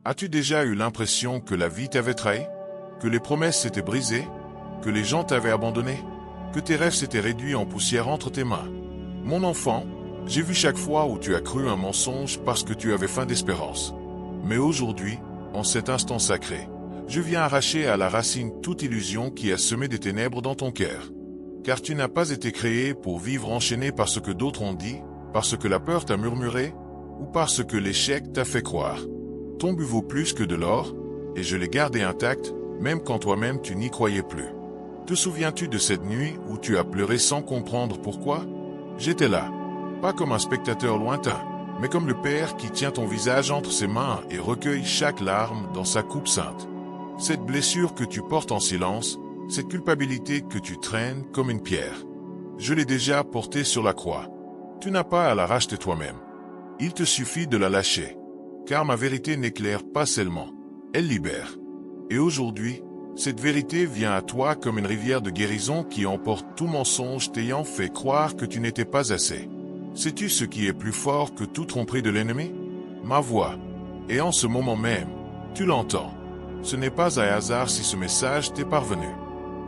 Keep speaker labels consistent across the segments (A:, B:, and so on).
A: As-tu déjà eu l'impression que la vie t'avait trahi? Que les promesses s'étaient brisées? Que les gens t'avaient abandonné? Que tes rêves s'étaient réduits en poussière entre tes mains? Mon enfant, j'ai vu chaque fois où tu as cru un mensonge parce que tu avais faim d'espérance. Mais aujourd'hui, en cet instant sacré, je viens arracher à la racine toute illusion qui a semé des ténèbres dans ton cœur. Car tu n'as pas été créé pour vivre enchaîné par ce que d'autres ont dit, parce que la peur t'a murmuré, ou parce que l'échec t'a fait croire. Ton but vaut plus que de l'or, et je l'ai gardé intact, même quand toi-même tu n'y croyais plus. Te souviens-tu de cette nuit où tu as pleuré sans comprendre pourquoi? J'étais là, pas comme un spectateur lointain, mais comme le Père qui tient ton visage entre ses mains et recueille chaque larme dans sa coupe sainte. Cette blessure que tu portes en silence, cette culpabilité que tu traînes comme une pierre, je l'ai déjà portée sur la croix. Tu n'as pas à la racheter toi-même. Il te suffit de la lâcher, car ma vérité n'éclaire pas seulement, elle libère. Et aujourd'hui, cette vérité vient à toi comme une rivière de guérison qui emporte tout mensonge t'ayant fait croire que tu n'étais pas assez. Sais-tu ce qui est plus fort que toute tromperie de l'ennemi? Ma voix. Et en ce moment même, tu l'entends. Ce n'est pas un hasard si ce message t'est parvenu.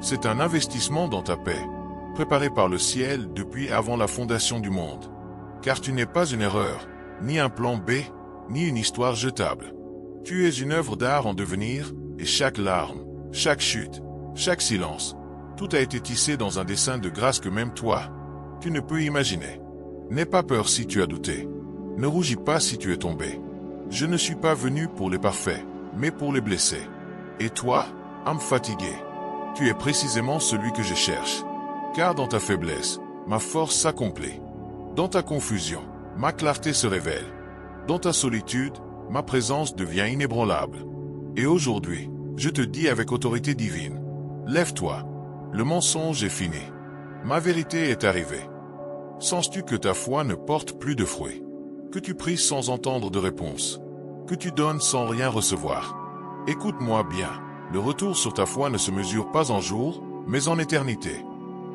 A: C'est un investissement dans ta paix, préparé par le ciel depuis avant la fondation du monde. Car tu n'es pas une erreur, ni un plan B, ni une histoire jetable. Tu es une œuvre d'art en devenir, et chaque larme, chaque chute, chaque silence, tout a été tissé dans un dessin de grâce que même toi, tu ne peux imaginer. N'aie pas peur si tu as douté. Ne rougis pas si tu es tombé. Je ne suis pas venu pour les parfaits, mais pour les blessés. Et toi, âme fatiguée, tu es précisément celui que je cherche. Car dans ta faiblesse, ma force s'accomplit. Dans ta confusion, ma clarté se révèle. Dans ta solitude, ma présence devient inébranlable. Et aujourd'hui, je te dis avec autorité divine, lève-toi. Le mensonge est fini. Ma vérité est arrivée. Sens-tu que ta foi ne porte plus de fruits? Que tu pries sans entendre de réponse? Que tu donnes sans rien recevoir? Écoute-moi bien, le retour sur ta foi ne se mesure pas en jours, mais en éternité.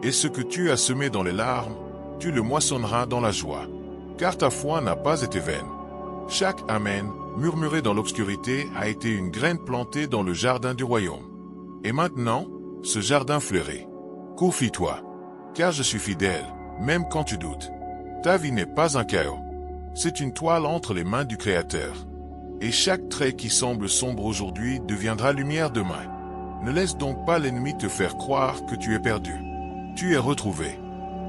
A: Et ce que tu as semé dans les larmes, tu le moissonneras dans la joie. Car ta foi n'a pas été vaine. Chaque Amen, murmuré dans l'obscurité, a été une graine plantée dans le jardin du royaume. Et maintenant, ce jardin fleurit. Confie-toi, car je suis fidèle, même quand tu doutes. Ta vie n'est pas un chaos. C'est une toile entre les mains du Créateur. Et chaque trait qui semble sombre aujourd'hui deviendra lumière demain. Ne laisse donc pas l'ennemi te faire croire que tu es perdu. Tu es retrouvé,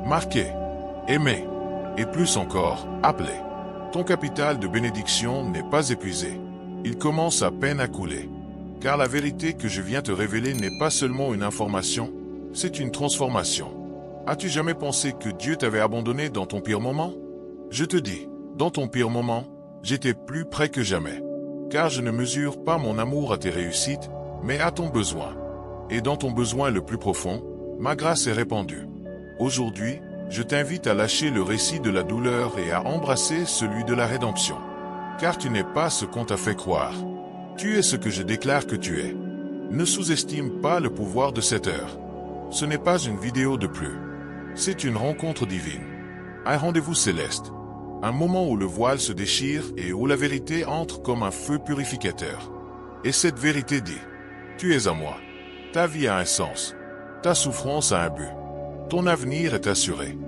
A: marqué, aimé, et plus encore, appelé. Ton capital de bénédiction n'est pas épuisé. Il commence à peine à couler. Car la vérité que je viens te révéler n'est pas seulement une information, c'est une transformation. As-tu jamais pensé que Dieu t'avait abandonné dans ton pire moment? Je te dis, dans ton pire moment, j'étais plus près que jamais. Car je ne mesure pas mon amour à tes réussites, mais à ton besoin. Et dans ton besoin le plus profond, ma grâce est répandue. Aujourd'hui, je t'invite à lâcher le récit de la douleur et à embrasser celui de la rédemption. Car tu n'es pas ce qu'on t'a fait croire. Tu es ce que je déclare que tu es. Ne sous-estime pas le pouvoir de cette heure. Ce n'est pas une vidéo de plus. C'est une rencontre divine. Un rendez-vous céleste. Un moment où le voile se déchire et où la vérité entre comme un feu purificateur. Et cette vérité dit, tu es à moi. Ta vie a un sens. Ta souffrance a un but. Ton avenir est assuré.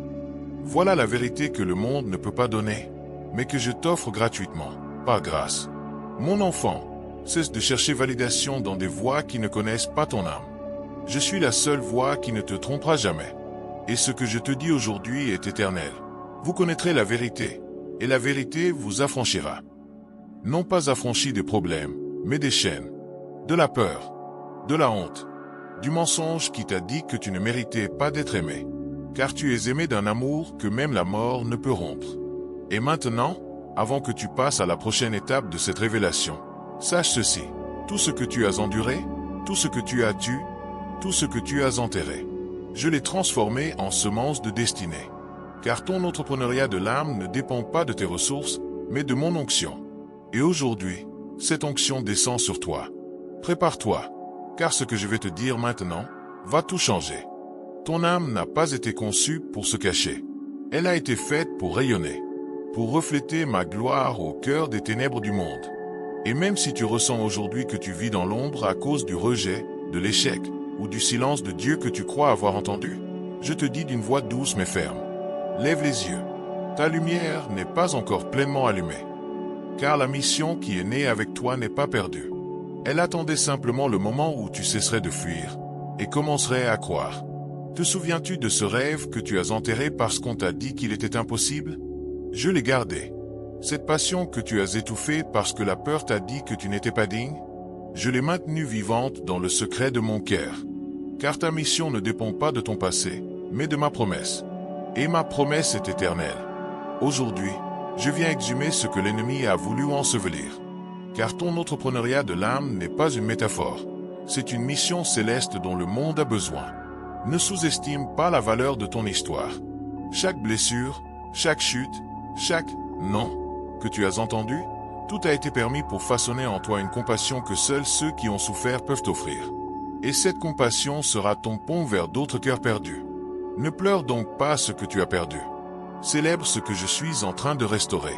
A: Voilà la vérité que le monde ne peut pas donner, mais que je t'offre gratuitement, par grâce. Mon enfant, cesse de chercher validation dans des voix qui ne connaissent pas ton âme. Je suis la seule voix qui ne te trompera jamais. Et ce que je te dis aujourd'hui est éternel. Vous connaîtrez la vérité, et la vérité vous affranchira. Non pas affranchi des problèmes, mais des chaînes, de la peur, de la honte, du mensonge qui t'a dit que tu ne méritais pas d'être aimé, car tu es aimé d'un amour que même la mort ne peut rompre. Et maintenant, avant que tu passes à la prochaine étape de cette révélation, sache ceci, tout ce que tu as enduré, tout ce que tu as dû, tout ce que tu as enterré, je l'ai transformé en semence de destinée. Car ton entrepreneuriat de l'âme ne dépend pas de tes ressources, mais de mon onction. Et aujourd'hui, cette onction descend sur toi. Prépare-toi, car ce que je vais te dire maintenant va tout changer. Ton âme n'a pas été conçue pour se cacher. Elle a été faite pour rayonner, pour refléter ma gloire au cœur des ténèbres du monde. Et même si tu ressens aujourd'hui que tu vis dans l'ombre à cause du rejet, de l'échec, ou du silence de Dieu que tu crois avoir entendu, je te dis d'une voix douce mais ferme, lève les yeux. Ta lumière n'est pas encore pleinement allumée. Car la mission qui est née avec toi n'est pas perdue. Elle attendait simplement le moment où tu cesserais de fuir et commencerais à croire. Te souviens-tu de ce rêve que tu as enterré parce qu'on t'a dit qu'il était impossible? Je l'ai gardé. Cette passion que tu as étouffée parce que la peur t'a dit que tu n'étais pas digne, je l'ai maintenue vivante dans le secret de mon cœur. Car ta mission ne dépend pas de ton passé, mais de ma promesse. Et ma promesse est éternelle. Aujourd'hui, je viens exhumer ce que l'ennemi a voulu ensevelir. Car ton entrepreneuriat de l'âme n'est pas une métaphore. C'est une mission céleste dont le monde a besoin. Ne sous-estime pas la valeur de ton histoire. Chaque blessure, chaque chute, chaque « non » que tu as entendu, tout a été permis pour façonner en toi une compassion que seuls ceux qui ont souffert peuvent offrir. Et cette compassion sera ton pont vers d'autres cœurs perdus. Ne pleure donc pas ce que tu as perdu. Célèbre ce que je suis en train de restaurer.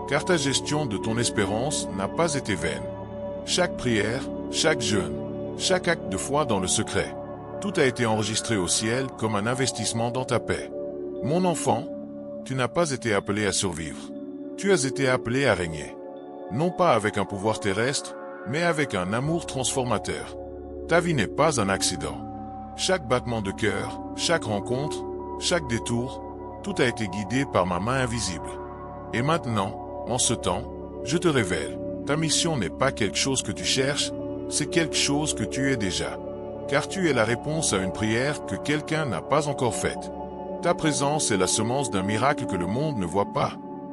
A: Car ta gestion de ton espérance n'a pas été vaine. Chaque prière, chaque jeûne, chaque acte de foi dans le secret, tout a été enregistré au ciel comme un investissement dans ta paix. Mon enfant, tu n'as pas été appelé à survivre. Tu as été appelé à régner. Non pas avec un pouvoir terrestre, mais avec un amour transformateur. Ta vie n'est pas un accident. Chaque battement de cœur, chaque rencontre, chaque détour, tout a été guidé par ma main invisible. Et maintenant, en ce temps, je te révèle, ta mission n'est pas quelque chose que tu cherches, c'est quelque chose que tu es déjà. Car tu es la réponse à une prière que quelqu'un n'a pas encore faite. Ta présence est la semence d'un miracle que le monde ne voit pas,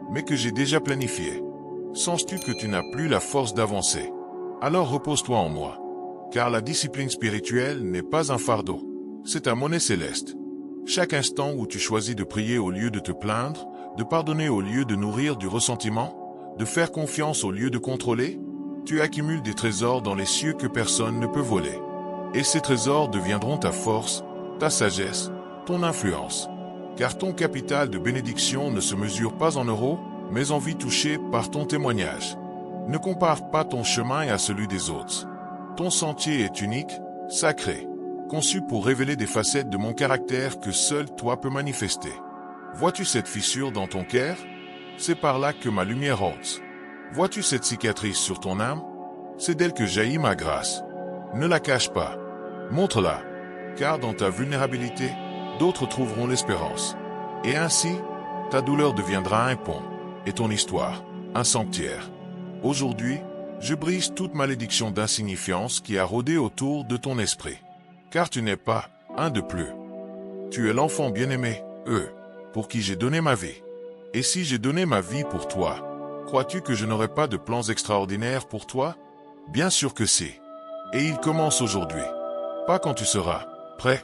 A: mais que j'ai déjà planifié. Sens-tu que tu n'as plus la force d'avancer? Alors repose-toi en moi. Car la discipline spirituelle n'est pas un fardeau, c'est ta monnaie céleste. Chaque instant où tu choisis de prier au lieu de te plaindre, de pardonner au lieu de nourrir du ressentiment, de faire confiance au lieu de contrôler, tu accumules des trésors dans les cieux que personne ne peut voler. Et ces trésors deviendront ta force, ta sagesse, ton influence. Car ton capital de bénédiction ne se mesure pas en euros, mais en vie touchée par ton témoignage. Ne compare pas ton chemin à celui des autres. Ton sentier est unique, sacré, conçu pour révéler des facettes de mon caractère que seul toi peux manifester. Vois-tu cette fissure dans ton cœur? C'est par là que ma lumière entre. Vois-tu cette cicatrice sur ton âme? C'est d'elle que jaillit ma grâce. Ne la cache pas. Montre-la, car dans ta vulnérabilité, d'autres trouveront l'espérance. Et ainsi, ta douleur deviendra un pont, et ton histoire, un sanctuaire. Aujourd'hui, je brise toute malédiction d'insignifiance qui a rôdé autour de ton esprit. Car tu n'es pas un de plus. Tu es l'enfant bien-aimé, pour qui j'ai donné ma vie. Et si j'ai donné ma vie pour toi, crois-tu que je n'aurai pas de plans extraordinaires pour toi? Bien sûr que si. Et il commence aujourd'hui. Pas quand tu seras prêt,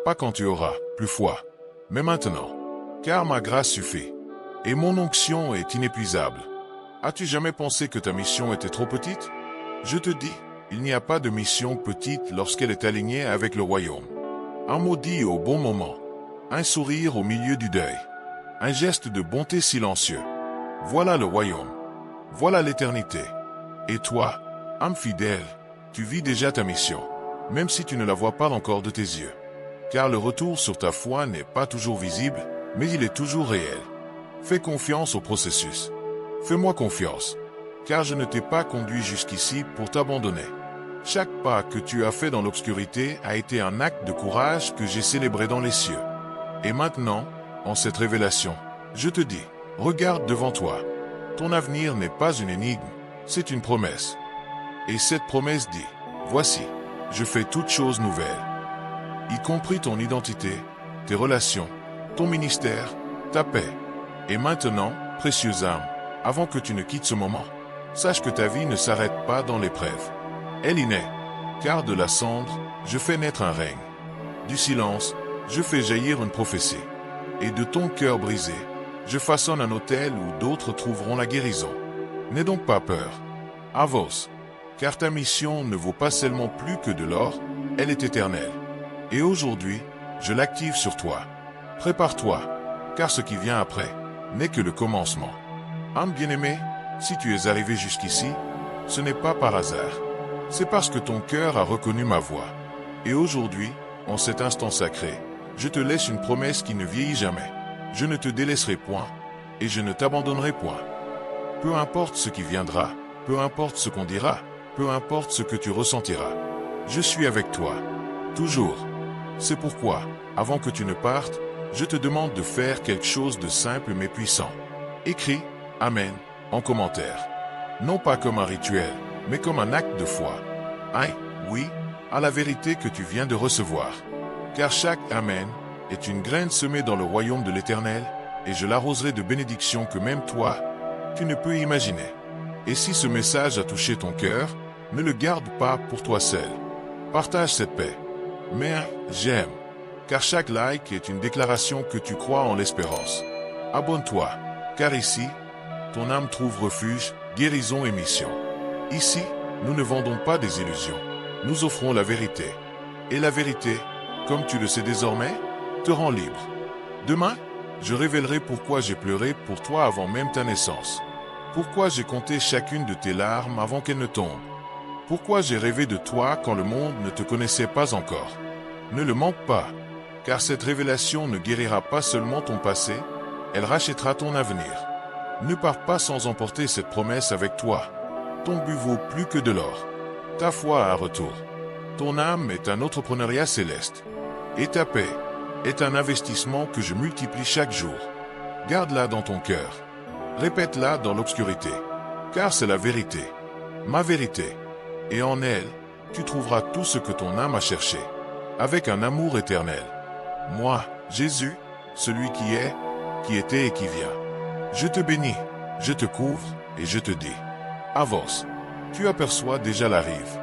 A: pas quand tu auras plus foi, mais maintenant. Car ma grâce suffit. Et mon onction est inépuisable. As-tu jamais pensé que ta mission était trop petite? Je te dis, il n'y a pas de mission petite lorsqu'elle est alignée avec le royaume. Un mot dit au bon moment. Un sourire au milieu du deuil. Un geste de bonté silencieux. Voilà le royaume. Voilà l'éternité. Et toi, âme fidèle, tu vis déjà ta mission, même si tu ne la vois pas encore de tes yeux. Car le retour sur ta foi n'est pas toujours visible, mais il est toujours réel. Fais confiance au processus. Fais-moi confiance, car je ne t'ai pas conduit jusqu'ici pour t'abandonner. Chaque pas que tu as fait dans l'obscurité a été un acte de courage que j'ai célébré dans les cieux. Et maintenant, en cette révélation, je te dis, regarde devant toi. Ton avenir n'est pas une énigme, c'est une promesse. Et cette promesse dit, voici, je fais toutes choses nouvelles. Y compris ton identité, tes relations, ton ministère, ta paix. Et maintenant, précieuse âme, avant que tu ne quittes ce moment, sache que ta vie ne s'arrête pas dans l'épreuve. Elle y naît, car de la cendre, je fais naître un règne. Du silence, je fais jaillir une prophétie. Et de ton cœur brisé, je façonne un autel où d'autres trouveront la guérison. N'aie donc pas peur. Avance, car ta mission ne vaut pas seulement plus que de l'or, elle est éternelle. Et aujourd'hui, je l'active sur toi. Prépare-toi, car ce qui vient après n'est que le commencement. Âme bien-aimée, si tu es arrivé jusqu'ici, ce n'est pas par hasard. C'est parce que ton cœur a reconnu ma voix. Et aujourd'hui, en cet instant sacré, je te laisse une promesse qui ne vieillit jamais. Je ne te délaisserai point, et je ne t'abandonnerai point. Peu importe ce qui viendra, peu importe ce qu'on dira, peu importe ce que tu ressentiras. Je suis avec toi, toujours. C'est pourquoi, avant que tu ne partes, je te demande de faire quelque chose de simple mais puissant. Écris « Amen » en commentaire. Non pas comme un rituel, mais comme un acte de foi. Oui, à la vérité que tu viens de recevoir. Car chaque « Amen » est une graine semée dans le royaume de l'Éternel, et je l'arroserai de bénédictions que même toi, tu ne peux imaginer. Et si ce message a touché ton cœur, ne le garde pas pour toi seul. Partage cette paix. Mais j'aime, car chaque like est une déclaration que tu crois en l'espérance. Abonne-toi, car ici, ton âme trouve refuge, guérison et mission. Ici, nous ne vendons pas des illusions, nous offrons la vérité. Et la vérité, comme tu le sais désormais, te rend libre. Demain, je révélerai pourquoi j'ai pleuré pour toi avant même ta naissance. Pourquoi j'ai compté chacune de tes larmes avant qu'elles ne tombent. Pourquoi j'ai rêvé de toi quand le monde ne te connaissait pas encore. Ne le manque pas, car cette révélation ne guérira pas seulement ton passé, elle rachètera ton avenir. Ne pars pas sans emporter cette promesse avec toi. Ton but vaut plus que de l'or. Ta foi a un retour. Ton âme est un entrepreneuriat céleste. Et ta paix est un investissement que je multiplie chaque jour. Garde-la dans ton cœur. Répète-la dans l'obscurité. Car c'est la vérité. Ma vérité. Et en elle, tu trouveras tout ce que ton âme a cherché. Avec un amour éternel. Moi, Jésus, celui qui était et qui vient. Je te bénis, je te couvre et je te dis. Avance. Tu aperçois déjà la rive.